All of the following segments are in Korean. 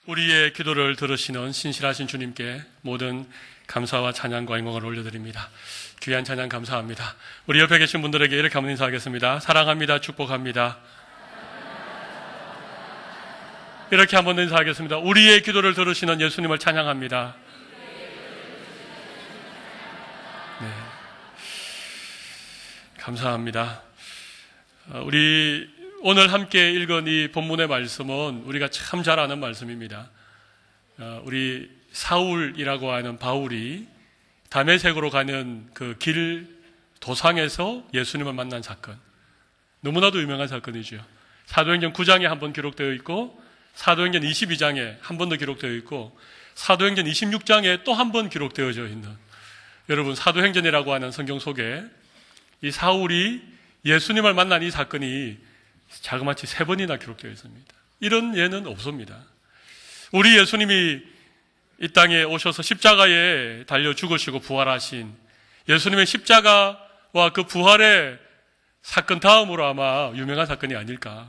우리의 기도를 들으시는 신실하신 주님께 모든 감사와 찬양과 영광을 올려드립니다. 귀한 찬양 감사합니다. 우리 옆에 계신 분들에게 이렇게 한번 인사하겠습니다. 사랑합니다. 축복합니다. 이렇게 한번 인사하겠습니다. 우리의 기도를 들으시는 예수님을 찬양합니다. 네. 감사합니다. 우리 오늘 함께 읽은 이 본문의 말씀은 우리가 참 잘 아는 말씀입니다. 우리 사울이라고 하는 바울이 다메섹으로 가는 그 길 도상에서 예수님을 만난 사건. 너무나도 유명한 사건이죠. 사도행전 9장에 한 번 기록되어 있고 사도행전 22장에 한 번 더 기록되어 있고 사도행전 26장에 또 한 번 기록되어져 있는, 여러분, 사도행전이라고 하는 성경 속에 이 사울이 예수님을 만난 이 사건이 자그마치 3번이나 기록되어 있습니다. 이런 예는 없습니다. 우리 예수님이 이 땅에 오셔서 십자가에 달려 죽으시고 부활하신 예수님의 십자가와 그 부활의 사건 다음으로 아마 유명한 사건이 아닐까.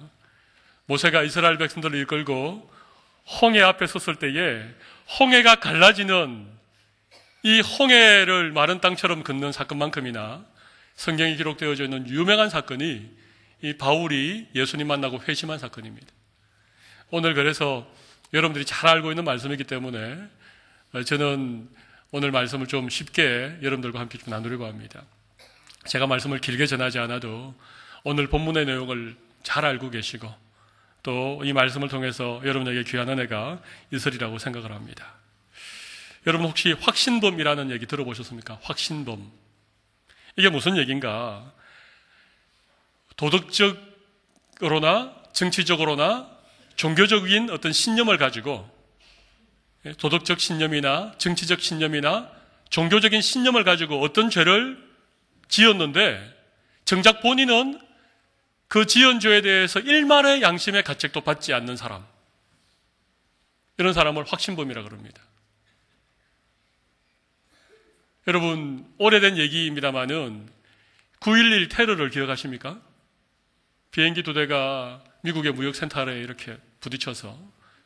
모세가 이스라엘 백성들을 이끌고 홍해 앞에 섰을 때에 홍해가 갈라지는 이 홍해를 마른 땅처럼 걷는 사건만큼이나 성경에 기록되어져 있는 유명한 사건이 이 바울이 예수님 만나고 회심한 사건입니다. 오늘 그래서 여러분들이 잘 알고 있는 말씀이기 때문에 저는 오늘 말씀을 좀 쉽게 여러분들과 함께 좀 나누려고 합니다. 제가 말씀을 길게 전하지 않아도 오늘 본문의 내용을 잘 알고 계시고 또 이 말씀을 통해서 여러분에게 귀한 은혜가 있으리라고 생각을 합니다. 여러분 혹시 확신범이라는 얘기 들어보셨습니까? 확신범. 이게 무슨 얘기인가? 도덕적으로나 정치적으로나 종교적인 어떤 신념을 가지고, 도덕적 신념이나 정치적 신념이나 종교적인 신념을 가지고 어떤 죄를 지었는데 정작 본인은 그 지은 죄에 대해서 일말의 양심의 가책도 받지 않는 사람, 이런 사람을 확신범이라고 그럽니다. 여러분, 오래된 얘기입니다마는 9.11 테러를 기억하십니까? 비행기 2대가 미국의 무역센터에 이렇게 부딪혀서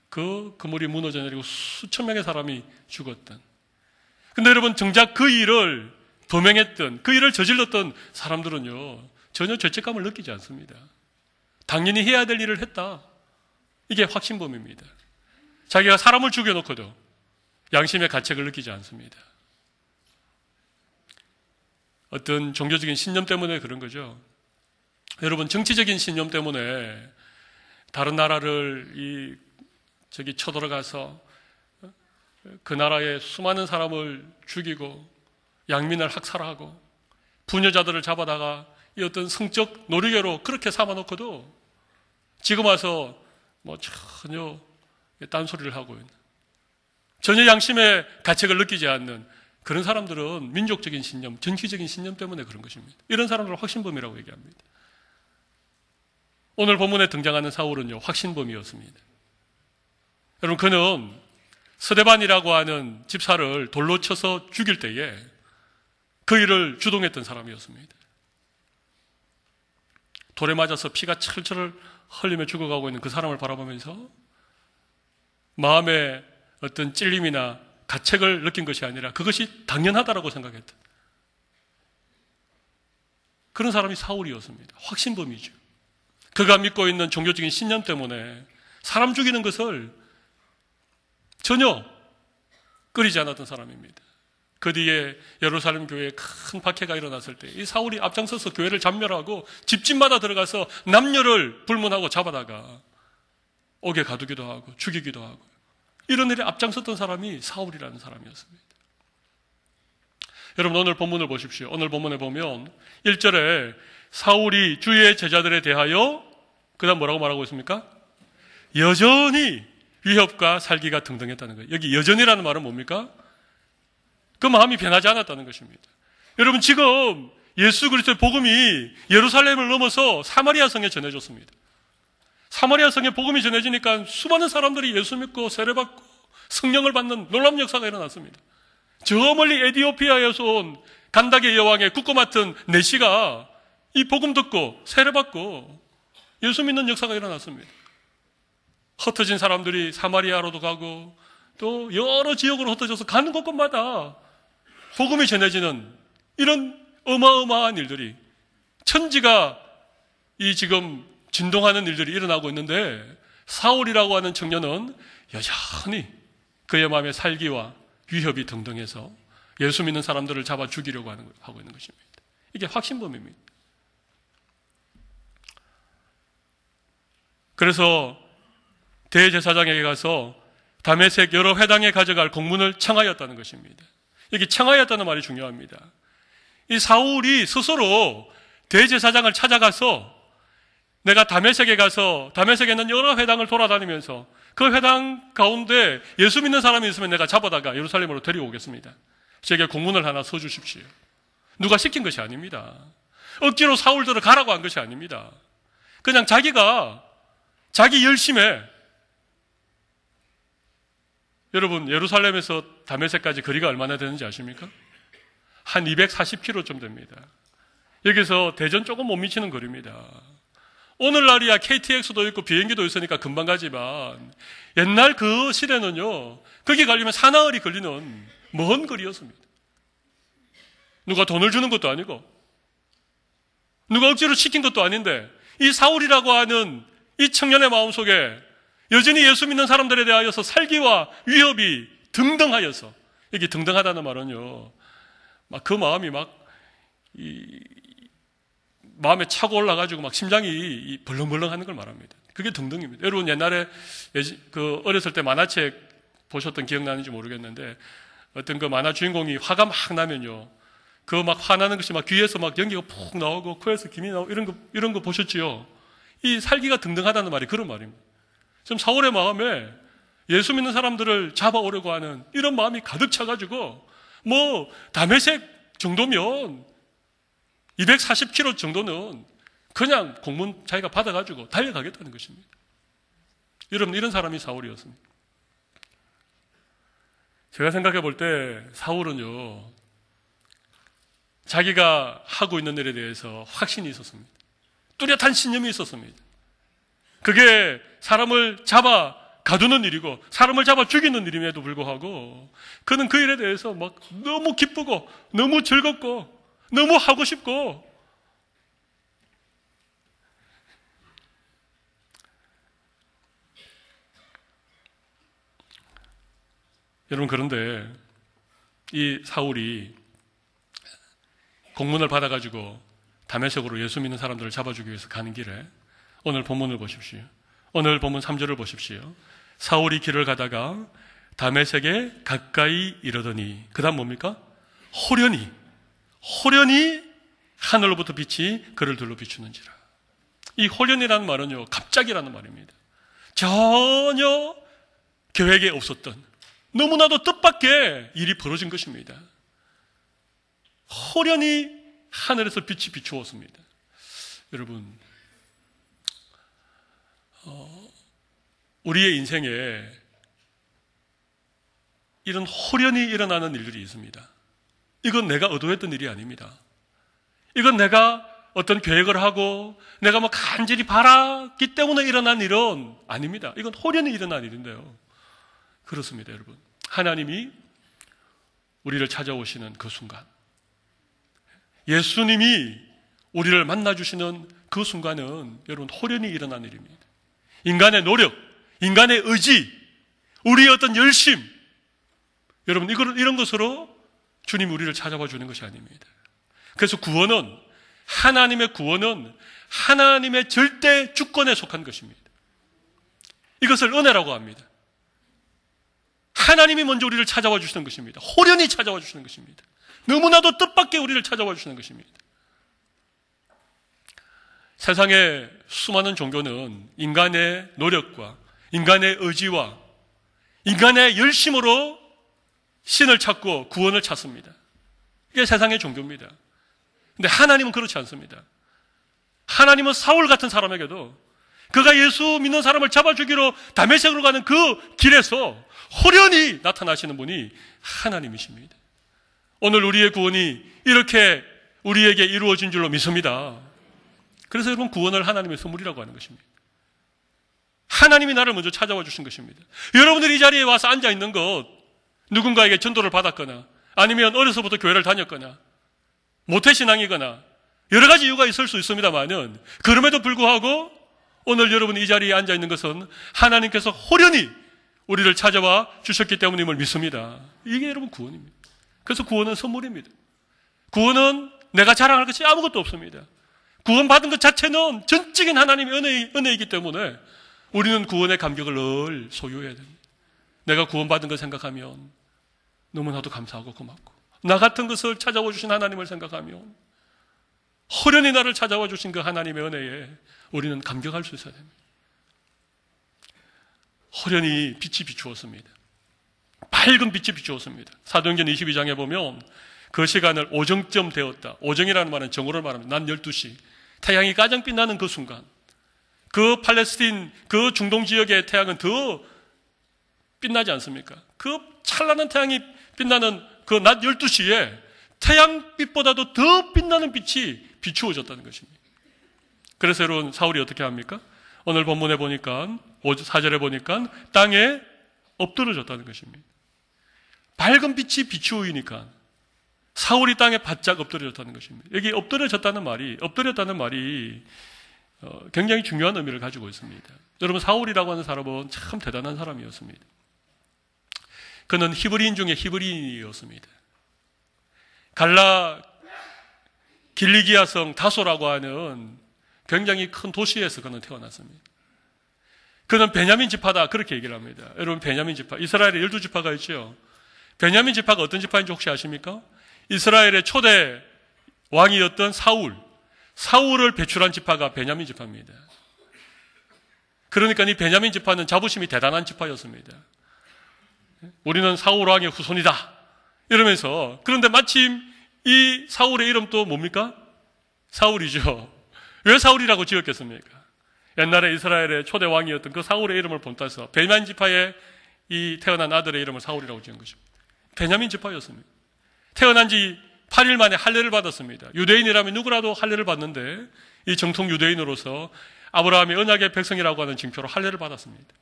그 건물이 무너져 내리고 수천 명의 사람이 죽었던. 근데 여러분, 정작 그 일을 범행했던, 그 일을 저질렀던 사람들은요, 전혀 죄책감을 느끼지 않습니다. 당연히 해야 될 일을 했다. 이게 확신범입니다. 자기가 사람을 죽여놓고도 양심의 가책을 느끼지 않습니다. 어떤 종교적인 신념 때문에 그런 거죠. 여러분, 정치적인 신념 때문에 다른 나라를 쳐들어가서 그 나라의 수많은 사람을 죽이고 양민을 학살하고 부녀자들을 잡아다가 이 어떤 성적 놀이개로 그렇게 삼아놓고도 지금 와서 전혀 딴소리를 하고 있는, 전혀 양심의 가책을 느끼지 않는 그런 사람들은 민족적인 신념, 정치적인 신념 때문에 그런 것입니다. 이런 사람들을 확신범이라고 얘기합니다. 오늘 본문에 등장하는 사울은요, 확신범이었습니다. 여러분, 그는 스데반이라고 하는 집사를 돌로 쳐서 죽일 때에 그 일을 주동했던 사람이었습니다. 돌에 맞아서 피가 철철 흘리며 죽어가고 있는 그 사람을 바라보면서 마음에 어떤 찔림이나 가책을 느낀 것이 아니라 그것이 당연하다라고 생각했던 그런 사람이 사울이었습니다. 확신범이죠. 그가 믿고 있는 종교적인 신념 때문에 사람 죽이는 것을 전혀 꺼리지 않았던 사람입니다. 그 뒤에 예루살렘 교회에 큰 박해가 일어났을 때 이 사울이 앞장서서 교회를 잔멸하고 집집마다 들어가서 남녀를 불문하고 잡아다가 옥에 가두기도 하고 죽이기도 하고, 이런 일에 앞장섰던 사람이 사울이라는 사람이었습니다. 여러분, 오늘 본문을 보십시오. 오늘 본문에 보면 1절에 사울이 주의 제자들에 대하여 그 다음 뭐라고 말하고 있습니까? 여전히 위협과 살기가 등등했다는 거예요. 여기 여전이라는 말은 뭡니까? 그 마음이 변하지 않았다는 것입니다. 여러분, 지금 예수 그리스도의 복음이 예루살렘을 넘어서 사마리아 성에 전해졌습니다. 사마리아 성에 복음이 전해지니까 수많은 사람들이 예수 믿고 세례받고 성령을 받는 놀라운 역사가 일어났습니다. 저 멀리 에티오피아에서 온 간다게 여왕의 국고 맡은 내시가 이 복음 듣고 세례받고 예수 믿는 역사가 일어났습니다. 흩어진 사람들이 사마리아로도 가고 또 여러 지역으로 흩어져서 가는 곳곳마다 복음이 전해지는 이런 어마어마한 일들이, 천지가 이 지금 진동하는 일들이 일어나고 있는데, 사울이라고 하는 청년은 여전히 그의 마음에 살기와 위협이 등등해서 예수 믿는 사람들을 잡아 죽이려고 하고 있는 것입니다. 이게 확신범입니다. 그래서 대제사장에게 가서 다메섹 여러 회당에 가져갈 공문을 청하였다는 것입니다. 여기 청하였다는 말이 중요합니다. 이 사울이 스스로 대제사장을 찾아가서 내가 다메섹에 가서 다메섹에 있는 여러 회당을 돌아다니면서 그 회당 가운데 예수 믿는 사람이 있으면 내가 잡아다가 예루살렘으로 데려오겠습니다. 제게 공문을 하나 써주십시오. 누가 시킨 것이 아닙니다. 억지로 사울들을 가라고 한 것이 아닙니다. 그냥 자기가 자기 열심에, 여러분 예루살렘에서 다메섹까지 거리가 얼마나 되는지 아십니까? 한 240km쯤 됩니다. 여기서 대전 조금 못 미치는 거리입니다. 오늘날이야 KTX도 있고 비행기도 있으니까 금방 가지만 옛날 그 시대는요, 거기 가려면 사나흘이 걸리는 먼 거리였습니다. 누가 돈을 주는 것도 아니고 누가 억지로 시킨 것도 아닌데, 이 사울이라고 하는 이 청년의 마음속에 여전히 예수 믿는 사람들에 대하여서 살기와 위협이 등등하여서, 여기 등등하다는 말은요, 막 그 마음이 마음에 차고 올라가지고 막 심장이 벌렁벌렁 하는 걸 말합니다. 그게 등등입니다. 여러분 옛날에 어렸을 때 만화책 보셨던 기억나는지 모르겠는데, 어떤 그 만화 주인공이 화가 막 나면요, 그 막 화나는 것이 막 귀에서 막 연기가 푹 나오고 코에서 김이 나오고 이런 거 보셨지요? 이 살기가 등등하다는 말이 그런 말입니다. 지금 사울의 마음에 예수 믿는 사람들을 잡아오려고 하는 이런 마음이 가득 차가지고, 다메섹 정도면 240km 정도는 그냥 공문 자기가 받아가지고 달려가겠다는 것입니다. 여러분, 이런 사람이 사울이었습니다. 제가 생각해 볼 때 사울은요, 자기가 하고 있는 일에 대해서 확신이 있었습니다. 뚜렷한 신념이 있었습니다. 그게 사람을 잡아 가두는 일이고 사람을 잡아 죽이는 일임에도 불구하고 그는 그 일에 대해서 막 너무 기쁘고 너무 즐겁고 너무 하고 싶고, 여러분, 그런데 이 사울이 공문을 받아가지고 다메섹으로 예수 믿는 사람들을 잡아주기 위해서 가는 길에 오늘 본문을 보십시오. 오늘 본문 3절을 보십시오. 사울이 길을 가다가 다메섹에 가까이 이르더니, 그 다음 뭡니까? 호련히 하늘로부터 빛이 그를 둘러 비추는지라. 이 호련이라는 말은요, 갑자기라는 말입니다. 전혀 계획에 없었던, 너무나도 뜻밖의 일이 벌어진 것입니다. 호련히 하늘에서 빛이 비추었습니다. 여러분, 우리의 인생에 이런 호련히 일어나는 일들이 있습니다. 이건 내가 의도했던 일이 아닙니다. 이건 내가 어떤 계획을 하고 내가 간절히 바랐기 때문에 일어난 일은 아닙니다. 이건 호련히 일어난 일인데요. 그렇습니다, 여러분. 하나님이 우리를 찾아오시는 그 순간, 예수님이 우리를 만나주시는 그 순간은 여러분 호련히 일어난 일입니다. 인간의 노력, 인간의 의지, 우리의 어떤 열심, 여러분 이런 것으로 주님 우리를 찾아와 주는 것이 아닙니다. 그래서 하나님의 구원은 하나님의 절대 주권에 속한 것입니다. 이것을 은혜라고 합니다. 하나님이 먼저 우리를 찾아와 주시는 것입니다. 호련히 찾아와 주시는 것입니다. 너무나도 뜻밖의 우리를 찾아와 주시는 것입니다. 세상의 수많은 종교는 인간의 노력과 인간의 의지와 인간의 열심으로 신을 찾고 구원을 찾습니다. 이게 세상의 종교입니다. 근데 하나님은 그렇지 않습니다. 하나님은 사울 같은 사람에게도 그가 예수 믿는 사람을 잡아주기로 다메섹으로 가는 그 길에서 호련히 나타나시는 분이 하나님이십니다. 오늘 우리의 구원이 이렇게 우리에게 이루어진 줄로 믿습니다. 그래서 여러분, 구원을 하나님의 선물이라고 하는 것입니다. 하나님이 나를 먼저 찾아와 주신 것입니다. 여러분들이 이 자리에 와서 앉아 있는 것, 누군가에게 전도를 받았거나 아니면 어려서부터 교회를 다녔거나 모태신앙이거나 여러 가지 이유가 있을 수 있습니다만은, 그럼에도 불구하고 오늘 여러분이 이 자리에 앉아 있는 것은 하나님께서 호련히 우리를 찾아와 주셨기 때문임을 믿습니다. 이게 여러분 구원입니다. 그래서 구원은 선물입니다. 구원은 내가 자랑할 것이 아무것도 없습니다. 구원받은 것 자체는 전적인 하나님의 은혜이기 때문에 우리는 구원의 감격을 늘 소유해야 됩니다. 내가 구원받은 걸 생각하면 너무나도 감사하고 고맙고, 나 같은 것을 찾아와 주신 하나님을 생각하면 호련히 나를 찾아와 주신 그 하나님의 은혜에 우리는 감격할 수 있어야 됩니다. 호련히 빛이 비추었습니다. 밝은 빛이 비추었습니다. 사도행전 22장에 보면 그 시간을 오정쯤 되었다. 오정이라는 말은 정오를 말합니다. 낮 12시. 태양이 가장 빛나는 그 순간, 그 팔레스틴, 그 중동 지역의 태양은 더 빛나지 않습니까? 그 찬란한 태양이 빛나는 그 낮 12시에 태양빛보다도 더 빛나는 빛이 비추어졌다는 것입니다. 그래서 여러분, 사울이 어떻게 합니까? 오늘 본문에 보니까 4절에 보니까 땅에 엎드러졌다는 것입니다. 밝은 빛이 비추이니까 사울이 땅에 바짝 엎드려졌다는 것입니다. 여기 엎드려졌다는 말이 굉장히 중요한 의미를 가지고 있습니다. 여러분, 사울이라고 하는 사람은 참 대단한 사람이었습니다. 그는 히브리인 중에 히브리인이었습니다. 갈라 길리기아성 다소라고 하는 굉장히 큰 도시에서 그는 태어났습니다. 그는 베냐민 지파다, 그렇게 얘기를 합니다. 여러분, 베냐민 지파, 이스라엘에 12지파가 있죠. 베냐민 지파가 어떤 지파인지 혹시 아십니까? 이스라엘의 초대 왕이었던 사울을 배출한 지파가 베냐민 지파입니다. 그러니까 이 베냐민 지파는 자부심이 대단한 지파였습니다. 우리는 사울 왕의 후손이다 이러면서, 그런데 마침 이 사울의 이름도 뭡니까? 사울이죠. 왜 사울이라고 지었겠습니까? 옛날에 이스라엘의 초대 왕이었던 그 사울의 이름을 본따서 베냐민 지파의 이 태어난 아들의 이름을 사울이라고 지은 것입니다. 베냐민 지파였습니다. 태어난 지 8일 만에 할례를 받았습니다. 유대인이라면 누구라도 할례를 받는데, 이 정통 유대인으로서 아브라함의 언약의 백성이라고 하는 징표로 할례를 받았습니다.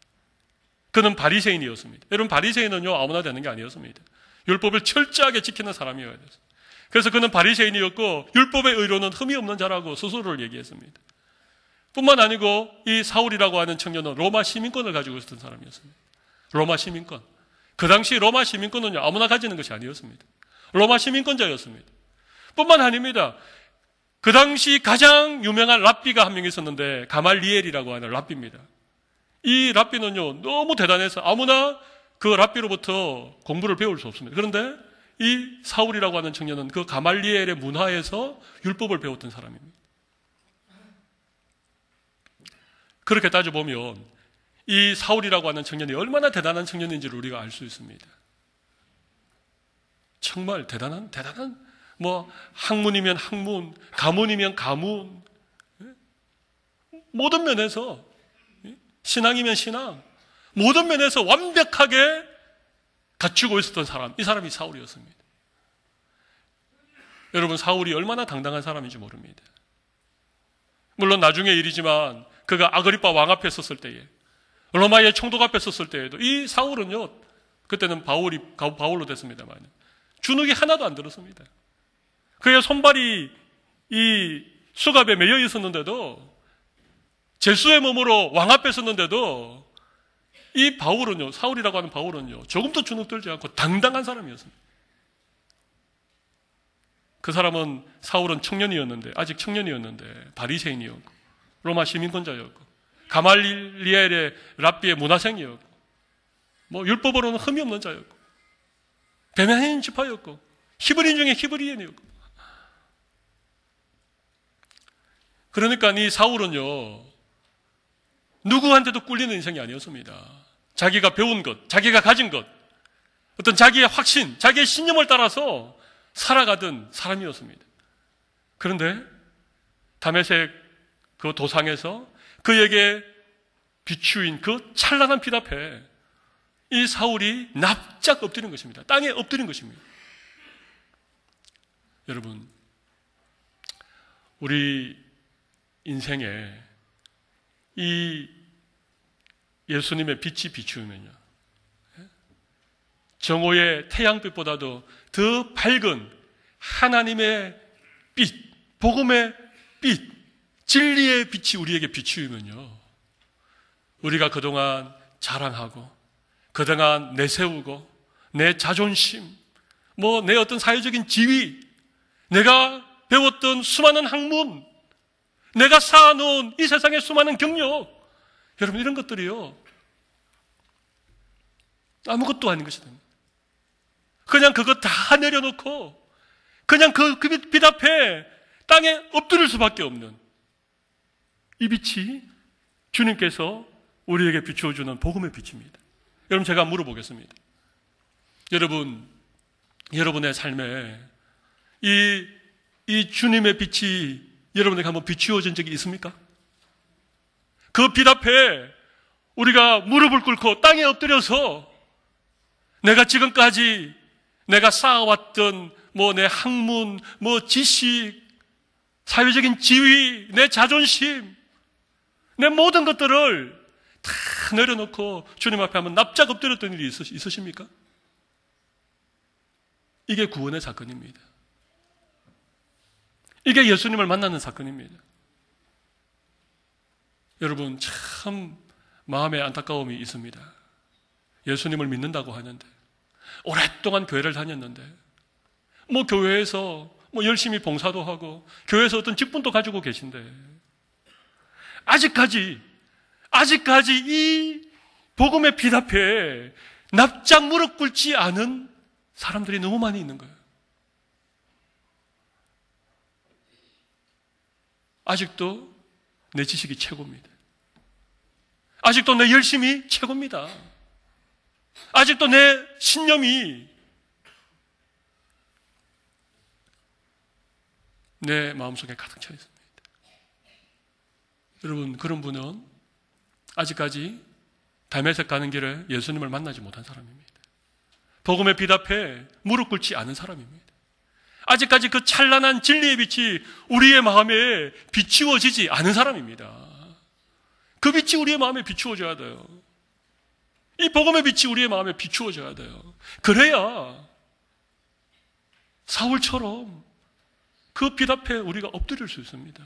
그는 바리새인이었습니다. 여러분, 바리새인은요 아무나 되는 게 아니었습니다. 율법을 철저하게 지키는 사람이어야 됐어요. 그래서 그는 바리새인이었고 율법의 의로는 흠이 없는 자라고 스스로를 얘기했습니다. 뿐만 아니고 이 사울이라고 하는 청년은 로마 시민권을 가지고 있었던 사람이었습니다. 로마 시민권. 그 당시 로마 시민권은요 아무나 가지는 것이 아니었습니다. 로마 시민권자였습니다. 뿐만 아닙니다. 그 당시 가장 유명한 랍비가 한 명 있었는데, 가말리엘이라고 하는 랍비입니다. 이 랍비는요 너무 대단해서 아무나 그 랍비로부터 공부를 배울 수 없습니다. 그런데 이 사울이라고 하는 청년은 그 가말리엘의 문화에서 율법을 배웠던 사람입니다. 그렇게 따져보면 이 사울이라고 하는 청년이 얼마나 대단한 청년인지를 우리가 알 수 있습니다. 정말 대단한 학문이면 학문, 가문이면 가문, 모든 면에서, 신앙이면 신앙, 모든 면에서 완벽하게 갖추고 있었던 사람, 이 사람이 사울이었습니다. 여러분, 사울이 얼마나 당당한 사람인지 모릅니다. 물론 나중의 일이지만 그가 아그리파 왕 앞에 섰을 때에, 로마의 총독 앞에 섰을 때에도 이 사울은요, 그때는 바울로 됐습니다만 주눅이 하나도 안 들었습니다. 그의 손발이 이 수갑에 매여 있었는데도, 제수의 몸으로 왕 앞에 섰는데도 이 바울은요, 사울이라고 하는 바울은요 조금도 주눅 들지 않고 당당한 사람이었습니다. 그 사람은, 사울은 청년이었는데, 아직 청년이었는데 바리새인이었고 로마 시민권자였고 가말리엘의 랍비의 문화생이었고 율법으로는 흠이 없는 자였고 베냐민 지파였고 히브리인 중에 히브리인이었고. 그러니까 이 사울은요 누구한테도 꿀리는 인생이 아니었습니다. 자기가 배운 것, 자기가 가진 것, 어떤 자기의 확신, 자기의 신념을 따라서 살아가던 사람이었습니다. 그런데 다메섹 그 도상에서 그에게 비추인 그 찬란한 빛 앞에 이 사울이 납작 엎드린 것입니다. 땅에 엎드린 것입니다. 여러분, 우리 인생에 이 예수님의 빛이 비추면요, 정오의 태양빛보다도 더 밝은 하나님의 빛, 복음의 빛, 진리의 빛이 우리에게 비추면요, 우리가 그동안 자랑하고 그동안 내세우고 내 자존심, 내 어떤 사회적인 지위, 내가 배웠던 수많은 학문, 내가 쌓아놓은 이 세상의 수많은 경력, 여러분 이런 것들이요, 아무것도 아닌 것이 됩니다. 그냥 그거 다 내려놓고 그냥 그 빛 앞에 땅에 엎드릴 수밖에 없는 이 빛이 주님께서 우리에게 비추어주는 복음의 빛입니다. 여러분, 제가 물어보겠습니다. 여러분의 삶에 이 주님의 빛이 여러분에게 한번 비추어진 적이 있습니까? 그 빛 앞에 우리가 무릎을 꿇고 땅에 엎드려서 내가 지금까지 내가 쌓아왔던 내 학문, 지식, 사회적인 지위, 내 자존심, 내 모든 것들을 다 내려놓고 주님 앞에 한번 납작 엎드렸던 일이 있으십니까? 이게 구원의 사건입니다. 이게 예수님을 만나는 사건입니다. 여러분, 참 마음에 안타까움이 있습니다. 예수님을 믿는다고 하는데, 오랫동안 교회를 다녔는데, 교회에서 열심히 봉사도 하고 교회에서 어떤 직분도 가지고 계신데, 아직까지 이 복음의 빛 앞에 납작 무릎 꿇지 않은 사람들이 너무 많이 있는 거예요. 아직도 내 지식이 최고입니다. 아직도 내 열심이 최고입니다. 아직도 내 신념이 내 마음속에 가득 차 있습니다. 여러분, 그런 분은 아직까지 다메섹 가는 길에 예수님을 만나지 못한 사람입니다. 복음의 빛 앞에 무릎 꿇지 않은 사람입니다. 아직까지 그 찬란한 진리의 빛이 우리의 마음에 비추어지지 않은 사람입니다. 그 빛이 우리의 마음에 비추어져야 돼요. 이 복음의 빛이 우리의 마음에 비추어져야 돼요. 그래야 사울처럼 그 빛 앞에 우리가 엎드릴 수 있습니다.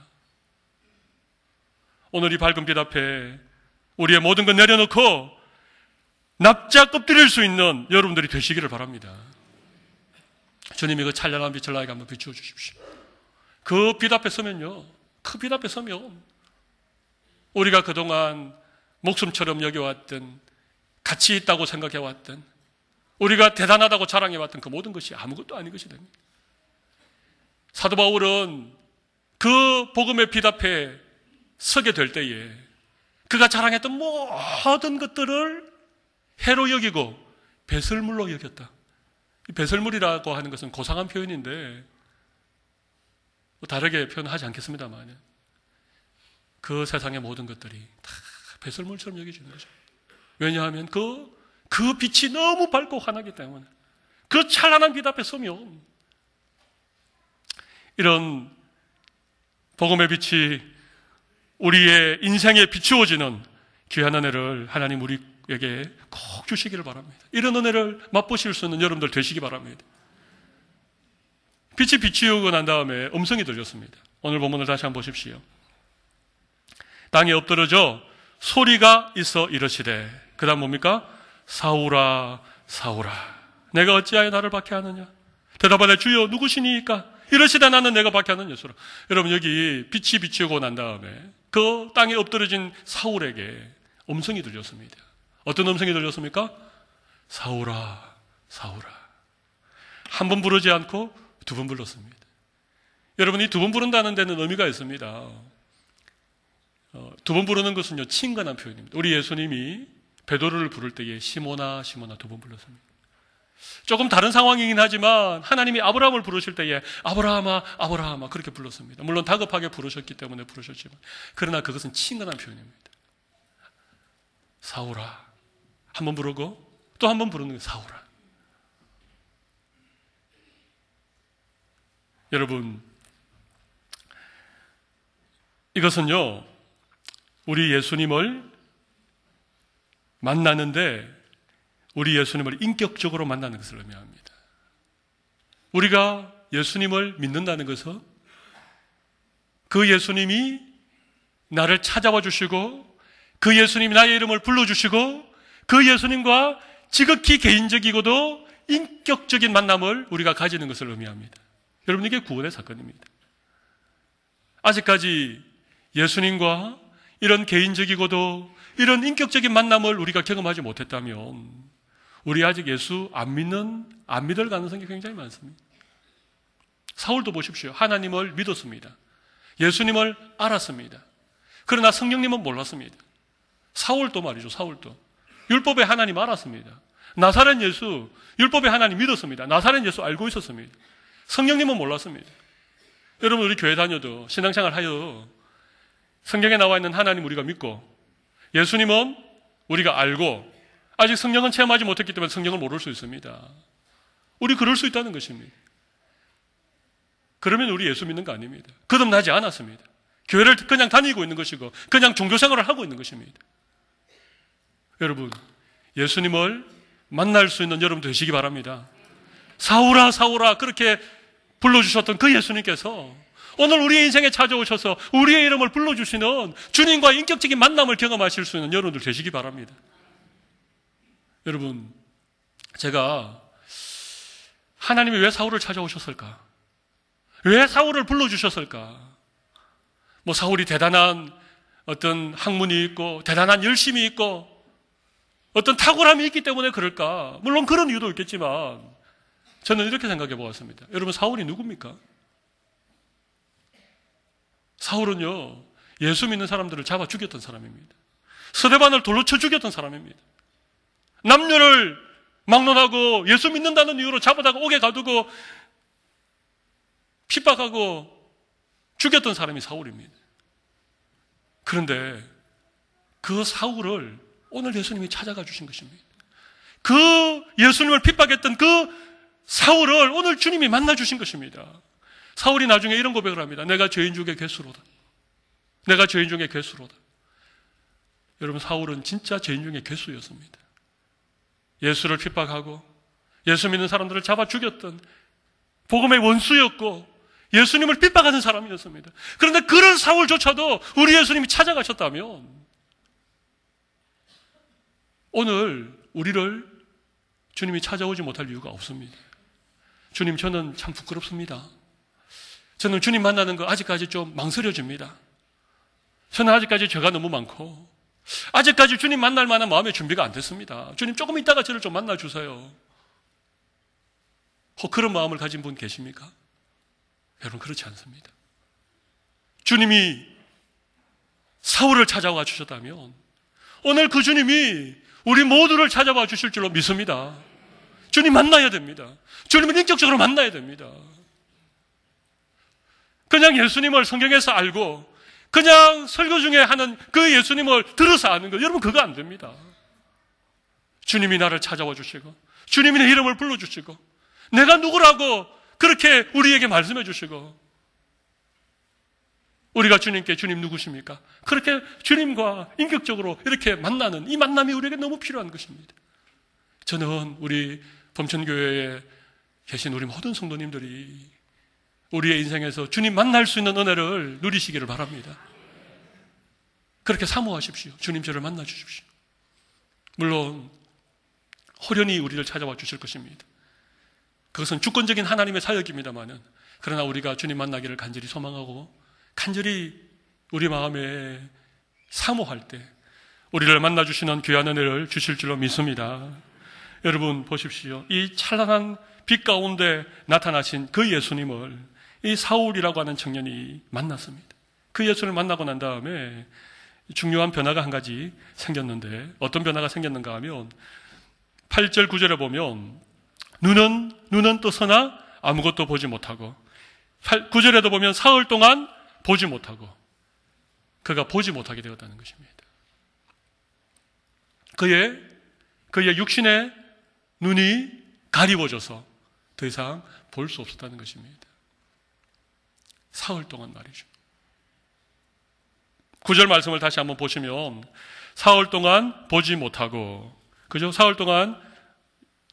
오늘 이 밝은 빛 앞에 우리의 모든 것 내려놓고 납작 엎드릴 수 있는 여러분들이 되시기를 바랍니다. 주님이 그 찬란한 빛을 나에게 한번 비추어 주십시오. 그 빛 앞에 서면요, 그 빛 앞에 서면 우리가 그동안 목숨처럼 여겨왔던, 가치 있다고 생각해왔던, 우리가 대단하다고 자랑해왔던 그 모든 것이 아무것도 아닌 것이 됩니다. 사도 바울은 그 복음의 빛 앞에 서게 될 때에 그가 자랑했던 모든 것들을 해로 여기고 배설물로 여겼다. 이 배설물이라고 하는 것은 고상한 표현인데 다르게 표현하지 않겠습니다만, 그 세상의 모든 것들이 다 배설물처럼 여겨지는 거죠. 왜냐하면 그 빛이 너무 밝고 환하기 때문에, 그 찬란한 빛 앞에 서면 이런 복음의 빛이 우리의 인생에 비추어지는 귀한 은혜를 하나님 우리에게 꼭 주시기를 바랍니다. 이런 은혜를 맛보실 수 있는 여러분들 되시기 바랍니다. 빛이 비추고 난 다음에 음성이 들렸습니다. 오늘 본문을 다시 한번 보십시오. 땅에 엎드러져 소리가 있어 이르시되, 그 다음 뭡니까? 사울아 사울아 내가 어찌하여 나를 박해하느냐? 대답하되 주여 누구시니까? 이러시다 나는 내가 박해하는 예수라. 여러분, 여기 빛이 비추고 난 다음에 그 땅에 엎드러진 사울에게 음성이 들렸습니다. 어떤 음성이 들렸습니까? 사울아 사울아. 한 번 부르지 않고 두 번 불렀습니다. 여러분, 이 두 번 부른다는 데는 의미가 있습니다. 두 번 부르는 것은요, 친근한 표현입니다. 우리 예수님이 베드로를 부를 때에 시몬아 시몬아 두 번 불렀습니다. 조금 다른 상황이긴 하지만 하나님이 아브라함을 부르실 때에 아브라함아 아브라함아 그렇게 불렀습니다. 물론 다급하게 부르셨기 때문에 부르셨지만, 그러나 그것은 친근한 표현입니다. 사울아 한 번 부르고 또 한 번 부르는 게 사울아. 여러분, 이것은요, 우리 예수님을 만나는데 우리 예수님을 인격적으로 만나는 것을 의미합니다. 우리가 예수님을 믿는다는 것은 그 예수님이 나를 찾아와 주시고 그 예수님이 나의 이름을 불러주시고 그 예수님과 지극히 개인적이고도 인격적인 만남을 우리가 가지는 것을 의미합니다. 여러분, 이게 구원의 사건입니다. 아직까지 예수님과 이런 개인적이고도 이런 인격적인 만남을 우리가 경험하지 못했다면 우리 아직 예수 안 믿을 가능성이 굉장히 많습니다. 사울도 보십시오. 하나님을 믿었습니다. 예수님을 알았습니다. 그러나 성령님은 몰랐습니다. 사울도 말이죠. 사울도 율법의 하나님 알았습니다. 나사렛 예수, 율법의 하나님 믿었습니다. 나사렛 예수 알고 있었습니다. 성령님은 몰랐습니다. 여러분, 우리 교회 다녀도 신앙생활 하여 성경에 나와 있는 하나님 우리가 믿고 예수님은 우리가 알고 아직 성령은 체험하지 못했기 때문에 성령을 모를 수 있습니다. 우리 그럴 수 있다는 것입니다. 그러면 우리 예수 믿는 거 아닙니다. 거듭나지 않았습니다. 교회를 그냥 다니고 있는 것이고 그냥 종교생활을 하고 있는 것입니다. 여러분, 예수님을 만날 수 있는 여러분 되시기 바랍니다. 사울아 사울아 그렇게 불러주셨던 그 예수님께서 오늘 우리의 인생에 찾아오셔서 우리의 이름을 불러주시는 주님과 인격적인 만남을 경험하실 수 있는 여러분들 되시기 바랍니다. 여러분, 제가 하나님이 왜 사울을 찾아오셨을까? 왜 사울을 불러주셨을까? 뭐 사울이 대단한 어떤 학문이 있고 대단한 열심이 있고 어떤 탁월함이 있기 때문에 그럴까? 물론 그런 이유도 있겠지만 저는 이렇게 생각해 보았습니다. 여러분, 사울이 누굽니까? 사울은요, 예수 믿는 사람들을 잡아 죽였던 사람입니다. 스데반을 돌로 쳐 죽였던 사람입니다. 남녀를 막론하고 예수 믿는다는 이유로 잡아다가 옥에 가두고 핍박하고 죽였던 사람이 사울입니다. 그런데 그 사울을 오늘 예수님이 찾아가 주신 것입니다. 그 예수님을 핍박했던 그 사울을 오늘 주님이 만나 주신 것입니다. 사울이 나중에 이런 고백을 합니다. 내가 죄인 중에 괴수로다. 내가 죄인 중에 괴수로다. 여러분, 사울은 진짜 죄인 중에 괴수였습니다. 예수를 핍박하고 예수 믿는 사람들을 잡아 죽였던 복음의 원수였고 예수님을 핍박하는 사람이었습니다. 그런데 그런 사울조차도 우리 예수님이 찾아가셨다면 오늘 우리를 주님이 찾아오지 못할 이유가 없습니다. 주님, 저는 참 부끄럽습니다. 저는 주님 만나는 거 아직까지 좀 망설여집니다. 저는 아직까지 죄가 너무 많고 아직까지 주님 만날 만한 마음의 준비가 안 됐습니다. 주님, 조금 있다가 저를 좀 만나주세요. 혹 그런 마음을 가진 분 계십니까? 여러분, 그렇지 않습니다. 주님이 사울을 찾아와 주셨다면 오늘 그 주님이 우리 모두를 찾아와 주실 줄로 믿습니다. 주님 만나야 됩니다. 주님을 인격적으로 만나야 됩니다. 그냥 예수님을 성경에서 알고 그냥 설교 중에 하는 그 예수님을 들어서 아는 거, 여러분, 그거 안 됩니다. 주님이 나를 찾아와 주시고 주님이 내 이름을 불러주시고 내가 누구라고 그렇게 우리에게 말씀해 주시고 우리가 주님께 주님 누구십니까? 그렇게 주님과 인격적으로 이렇게 만나는 이 만남이 우리에게 너무 필요한 것입니다. 저는 우리 범천교회에 계신 우리 모든 성도님들이 우리의 인생에서 주님 만날 수 있는 은혜를 누리시기를 바랍니다. 그렇게 사모하십시오. 주님, 저를 만나 주십시오. 물론 호련히 우리를 찾아와 주실 것입니다. 그것은 주권적인 하나님의 사역입니다만은, 그러나 우리가 주님 만나기를 간절히 소망하고 간절히 우리 마음에 사모할 때 우리를 만나 주시는 귀한 은혜를 주실 줄로 믿습니다. 여러분, 보십시오. 이 찬란한 빛 가운데 나타나신 그 예수님을 이 사울이라고 하는 청년이 만났습니다. 그 예수를 만나고 난 다음에 중요한 변화가 한 가지 생겼는데, 어떤 변화가 생겼는가 하면 8절 9절에 보면 눈은 뜨서나 아무것도 보지 못하고, 9절에도 보면 사흘 동안 보지 못하고, 그가 보지 못하게 되었다는 것입니다. 그의 육신의 눈이 가리워져서 더 이상 볼 수 없었다는 것입니다. 사흘 동안 말이죠. 9절 말씀을 다시 한번 보시면 사흘 동안 보지 못하고, 그죠? 사흘 동안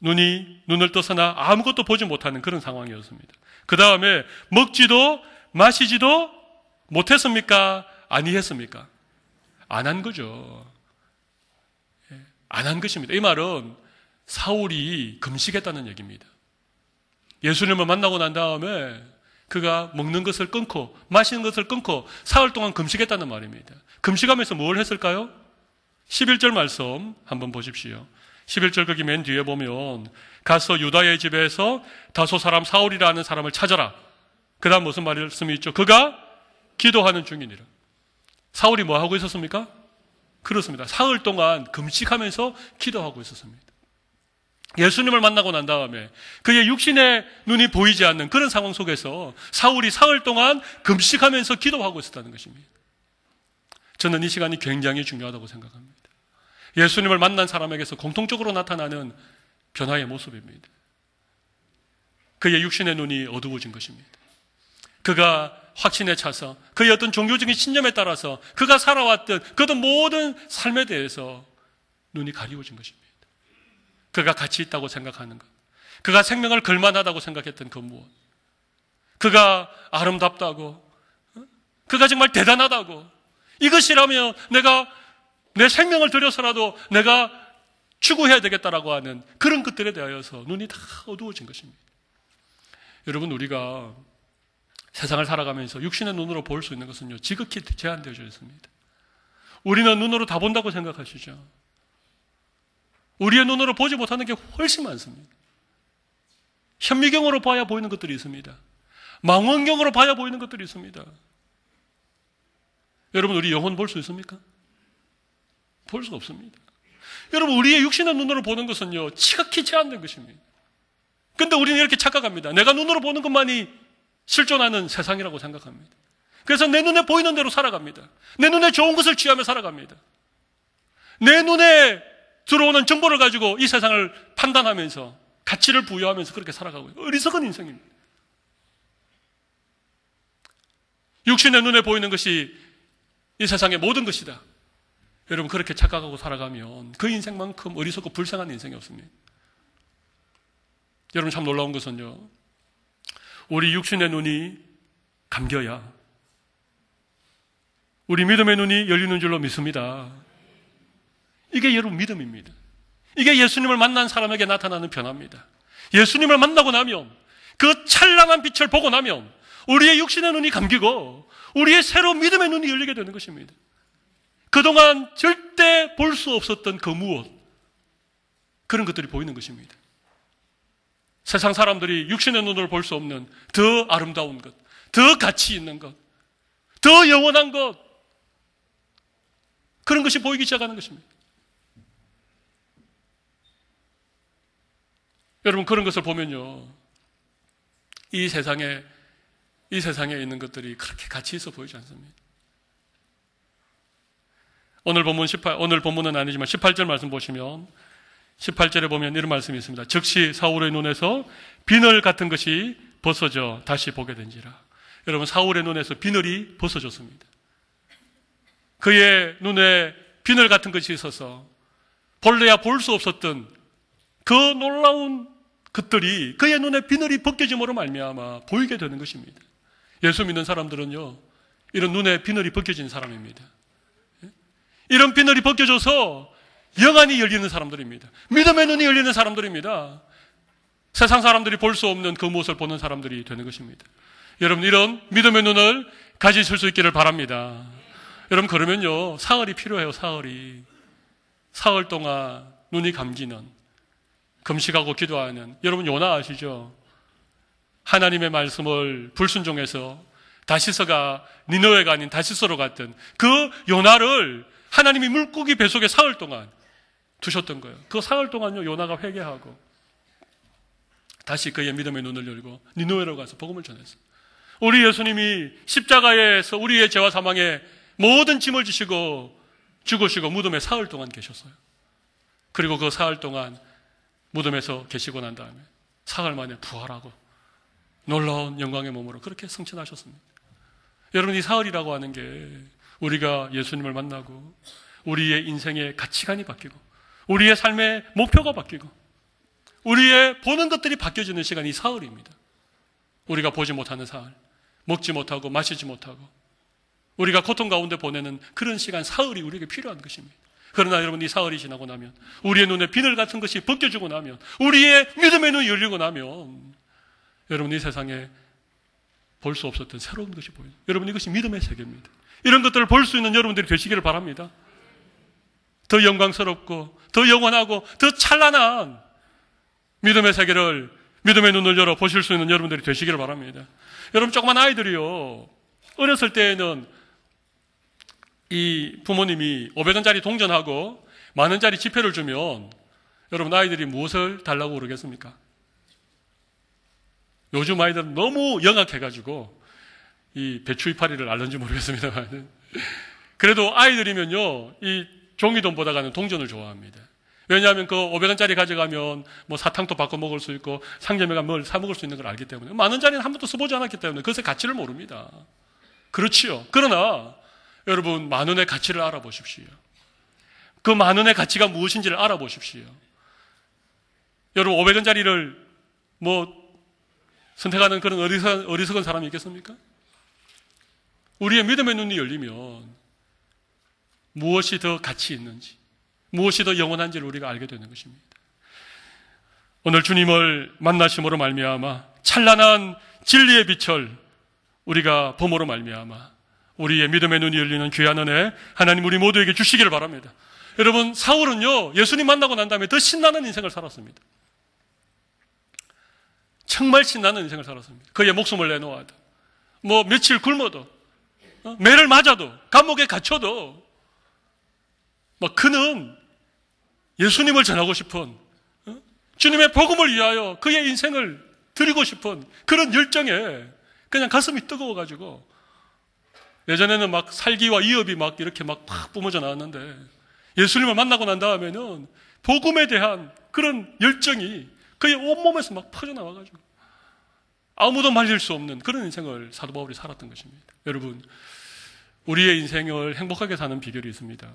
눈을 떠서나 아무것도 보지 못하는 그런 상황이었습니다. 그 다음에 먹지도 마시지도 못했습니까? 아니했습니까? 안 한 거죠. 안 한 것입니다. 이 말은 사울이 금식했다는 얘기입니다. 예수님을 만나고 난 다음에 그가 먹는 것을 끊고 마시는 것을 끊고 사흘 동안 금식했다는 말입니다. 금식하면서 뭘 했을까요? 11절 말씀 한번 보십시오. 11절 거기 맨 뒤에 보면 가서 유다의 집에서 다소 사람 사울이라는 사람을 찾아라. 그 다음 무슨 말씀이 있죠? 그가 기도하는 중이니라. 사울이 뭐 하고 있었습니까? 그렇습니다. 사흘 동안 금식하면서 기도하고 있었습니다. 예수님을 만나고 난 다음에 그의 육신의 눈이 보이지 않는 그런 상황 속에서 사울이 사흘 동안 금식하면서 기도하고 있었다는 것입니다. 저는 이 시간이 굉장히 중요하다고 생각합니다. 예수님을 만난 사람에게서 공통적으로 나타나는 변화의 모습입니다. 그의 육신의 눈이 어두워진 것입니다. 그가 확신에 차서 그의 어떤 종교적인 신념에 따라서 그가 살아왔던 그 어떤 모든 삶에 대해서 눈이 가리워진 것입니다. 그가 가치 있다고 생각하는 것, 그가 생명을 걸만하다고 생각했던 그 무엇, 그가 아름답다고, 그가 정말 대단하다고, 이것이라면 내가 내 생명을 들여서라도 내가 추구해야 되겠다라고 하는 그런 것들에 대하여서 눈이 다 어두워진 것입니다. 여러분, 우리가 세상을 살아가면서 육신의 눈으로 볼 수 있는 것은요, 지극히 제한되어져 있습니다. 우리는 눈으로 다 본다고 생각하시죠? 우리의 눈으로 보지 못하는 게 훨씬 많습니다. 현미경으로 봐야 보이는 것들이 있습니다. 망원경으로 봐야 보이는 것들이 있습니다. 여러분, 우리 영혼 볼 수 있습니까? 볼 수가 없습니다. 여러분, 우리의 육신의 눈으로 보는 것은요, 지극히 제한된 것입니다. 근데 우리는 이렇게 착각합니다. 내가 눈으로 보는 것만이 실존하는 세상이라고 생각합니다. 그래서 내 눈에 보이는 대로 살아갑니다. 내 눈에 좋은 것을 취하며 살아갑니다. 내 눈에 들어오는 정보를 가지고 이 세상을 판단하면서 가치를 부여하면서 그렇게 살아가고 있어요. 어리석은 인생입니다. 육신의 눈에 보이는 것이 이 세상의 모든 것이다. 여러분, 그렇게 착각하고 살아가면 그 인생만큼 어리석고 불쌍한 인생이 없습니다. 여러분, 참 놀라운 것은요, 우리 육신의 눈이 감겨야 우리 믿음의 눈이 열리는 줄로 믿습니다. 이게 여러분 믿음입니다. 이게 예수님을 만난 사람에게 나타나는 변화입니다. 예수님을 만나고 나면, 그 찬란한 빛을 보고 나면 우리의 육신의 눈이 감기고 우리의 새로운 믿음의 눈이 열리게 되는 것입니다. 그동안 절대 볼 수 없었던 그 무엇, 그런 것들이 보이는 것입니다. 세상 사람들이 육신의 눈으로 볼 수 없는 더 아름다운 것, 더 가치 있는 것, 더 영원한 것, 그런 것이 보이기 시작하는 것입니다. 여러분, 그런 것을 보면요, 이 세상에 있는 것들이 그렇게 가치 있어 보이지 않습니다. 오늘 본문은 아니지만 18절 말씀 보시면 18절에 보면 이런 말씀이 있습니다. 즉시 사울의 눈에서 비늘 같은 것이 벗어져 다시 보게 된지라. 여러분, 사울의 눈에서 비늘이 벗어졌습니다. 그의 눈에 비늘 같은 것이 있어서 본래야 볼 수 없었던 그 놀라운 것들이 그의 눈에 비늘이 벗겨짐으로 말미암아 보이게 되는 것입니다. 예수 믿는 사람들은요, 이런 눈에 비늘이 벗겨진 사람입니다. 이런 비늘이 벗겨져서 영안이 열리는 사람들입니다. 믿음의 눈이 열리는 사람들입니다. 세상 사람들이 볼 수 없는 그 무엇을 보는 사람들이 되는 것입니다. 여러분, 이런 믿음의 눈을 가지실 수 있기를 바랍니다. 여러분, 그러면요, 사흘이 필요해요. 사흘 동안 눈이 감기는, 금식하고 기도하는, 여러분 요나 아시죠? 하나님의 말씀을 불순종해서 다시서가 니느웨가 아닌 다시서로 갔던 그 요나를 하나님이 물고기 뱃속에 사흘 동안 두셨던 거예요. 그 사흘 동안요, 요나가 회개하고 다시 그의 믿음의 눈을 열고 니느웨로 가서 복음을 전했어요. 우리 예수님이 십자가에서 우리의 죄와 사망의 모든 짐을 지시고 죽으시고 무덤에 사흘 동안 계셨어요. 그리고 그 사흘 동안 무덤에서 계시고 난 다음에 사흘 만에 부활하고 놀라운 영광의 몸으로 그렇게 승천하셨습니다. 여러분, 이 사흘이라고 하는 게 우리가 예수님을 만나고 우리의 인생의 가치관이 바뀌고 우리의 삶의 목표가 바뀌고 우리의 보는 것들이 바뀌어지는 시간이 사흘입니다. 우리가 보지 못하는 사흘, 먹지 못하고 마시지 못하고 우리가 고통 가운데 보내는 그런 시간 사흘이 우리에게 필요한 것입니다. 그러나 여러분, 이 사흘이 지나고 나면, 우리의 눈에 비늘 같은 것이 벗겨지고 나면, 우리의 믿음의 눈이 열리고 나면 여러분, 이 세상에 볼 수 없었던 새로운 것이 보여요. 여러분, 이것이 믿음의 세계입니다. 이런 것들을 볼 수 있는 여러분들이 되시기를 바랍니다. 더 영광스럽고 더 영원하고 더 찬란한 믿음의 세계를, 믿음의 눈을 열어 보실 수 있는 여러분들이 되시기를 바랍니다. 여러분, 조그만 아이들이요, 어렸을 때에는 이 부모님이 500원짜리 동전하고 10,000원짜리 지폐를 주면 여러분, 아이들이 무엇을 달라고 그러겠습니까? 요즘 아이들은 너무 영악해가지고 이 배추 이파리를 알는지 모르겠습니다만, 그래도 아이들이면요, 이 종이돈보다는 동전을 좋아합니다. 왜냐하면 그 500원짜리 가져가면 뭐 사탕도 바꿔 먹을 수 있고 상점에 가면 뭘 사 먹을 수 있는 걸 알기 때문에, 10,000원짜리는 한 번도 써보지 않았기 때문에 그것의 가치를 모릅니다. 그렇지요. 그러나 여러분, 10,000원의 가치를 알아보십시오. 그 10,000원의 가치가 무엇인지를 알아보십시오. 여러분, 500원짜리를 뭐 선택하는 그런 어리석은 사람이 있겠습니까? 우리의 믿음의 눈이 열리면 무엇이 더 가치 있는지, 무엇이 더 영원한지를 우리가 알게 되는 것입니다. 오늘 주님을 만나심으로 말미암아 찬란한 진리의 빛을 우리가 봄으로 말미암아 우리의 믿음의 눈이 열리는 귀한 은혜 하나님 우리 모두에게 주시기를 바랍니다. 여러분, 사울은요, 예수님 만나고 난 다음에 더 신나는 인생을 살았습니다. 정말 신나는 인생을 살았습니다. 그의 목숨을 내놓아도, 뭐 며칠 굶어도, 매를 맞아도, 감옥에 갇혀도, 그는 예수님을 전하고 싶은, 주님의 복음을 위하여 그의 인생을 드리고 싶은 그런 열정에 그냥 가슴이 뜨거워가지고, 예전에는 막 살기와 이업이 막 이렇게 막 뿜어져 나왔는데, 예수님을 만나고 난 다음에는 복음에 대한 그런 열정이 그의 온몸에서 막 퍼져나와가지고 아무도 말릴 수 없는 그런 인생을 사도 바울이 살았던 것입니다. 여러분, 우리의 인생을 행복하게 사는 비결이 있습니다.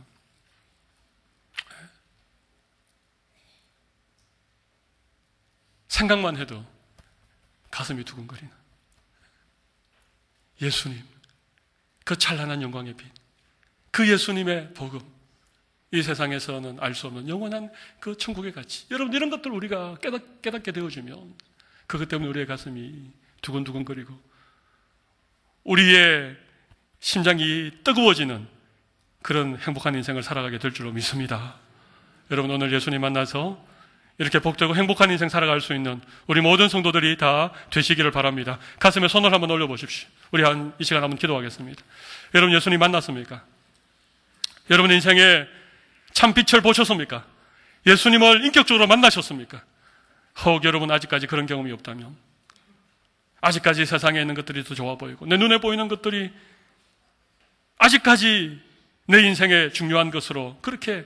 생각만 해도 가슴이 두근거리는 예수님, 그 찬란한 영광의 빛, 그 예수님의 복음, 이 세상에서는 알 수 없는 영원한 그 천국의 가치. 여러분, 이런 것들 우리가 깨닫게 되어지면 그것 때문에 우리의 가슴이 두근두근거리고 우리의 심장이 뜨거워지는 그런 행복한 인생을 살아가게 될 줄로 믿습니다. 여러분, 오늘 예수님 만나서 이렇게 복되고 행복한 인생 살아갈 수 있는 우리 모든 성도들이 다 되시기를 바랍니다. 가슴에 손을 한번 올려보십시오. 우리 이 시간 한번 기도하겠습니다. 여러분, 예수님 만났습니까? 여러분 인생에 참 빛을 보셨습니까? 예수님을 인격적으로 만나셨습니까? 혹 여러분 아직까지 그런 경험이 없다면, 아직까지 세상에 있는 것들이 더 좋아 보이고 내 눈에 보이는 것들이 아직까지 내 인생의 중요한 것으로 그렇게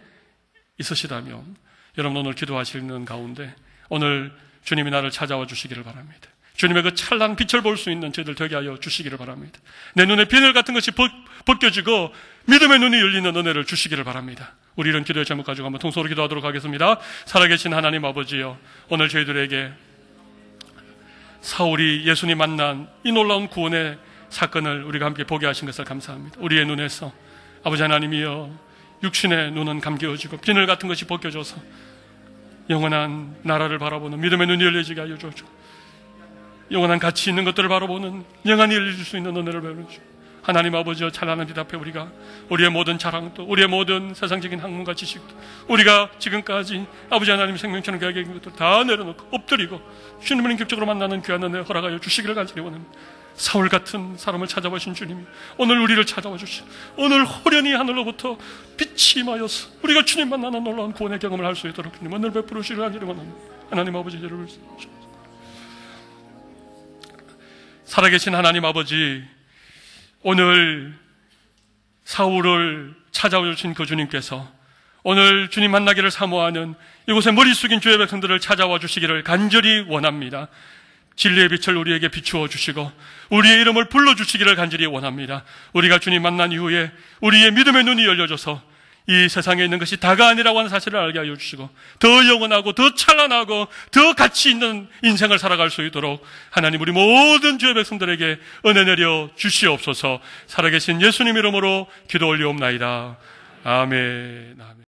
있으시다면, 여러분 오늘 기도하시는 가운데 오늘 주님이 나를 찾아와 주시기를 바랍니다. 주님의 그 찬란 빛을 볼 수 있는 저희들 되게 하여 주시기를 바랍니다. 내 눈에 비늘 같은 것이 벗겨지고 믿음의 눈이 열리는 은혜를 주시기를 바랍니다. 우리 이런 기도의 제목 가지고 한번 통성으로 기도하도록 하겠습니다. 살아계신 하나님 아버지여, 오늘 저희들에게 사울이 예수님 만난 이 놀라운 구원의 사건을 우리가 함께 보게 하신 것을 감사합니다. 우리의 눈에서 아버지 하나님이여, 육신의 눈은 감겨지고 비늘 같은 것이 벗겨져서 영원한 나라를 바라보는 믿음의 눈이 열려지게 하여 주옵소서. 영원한 가치 있는 것들을 바라보는 영안이 열릴 수 있는 은혜를 베풀어주시고, 하나님 아버지여, 찬란한 빛 앞에 우리가 우리의 모든 자랑도, 우리의 모든 세상적인 학문과 지식도, 우리가 지금까지 아버지 하나님 생명처럼 귀하게 여긴 것들 다 내려놓고 엎드리고 주님을 인격적으로 만나는 귀한 은혜 허락하여 주시기를 간절히 원합니다. 사울 같은 사람을 찾아보신 주님이 오늘 우리를 찾아와 주시고, 오늘 호련히 하늘로부터 빛이 임하여서 우리가 주님 만나는 놀라운 구원의 경험을 할 수 있도록 주님 은혜를 베풀어 주시기를 간절히 원합니다. 하나님 아버지, 여러분 살아계신 하나님 아버지, 오늘 사울을 찾아와 주신 그 주님께서 오늘 주님 만나기를 사모하는 이곳에 머리 숙인 주의 백성들을 찾아와 주시기를 간절히 원합니다. 진리의 빛을 우리에게 비추어 주시고 우리의 이름을 불러주시기를 간절히 원합니다. 우리가 주님 만난 이후에 우리의 믿음의 눈이 열려져서 이 세상에 있는 것이 다가 아니라고 하는 사실을 알게 하여 주시고 더 영원하고 더 찬란하고 더 가치 있는 인생을 살아갈 수 있도록 하나님 우리 모든 주의 백성들에게 은혜 내려 주시옵소서. 살아계신 예수님 이름으로 기도 올리옵나이다. 아멘. 아멘.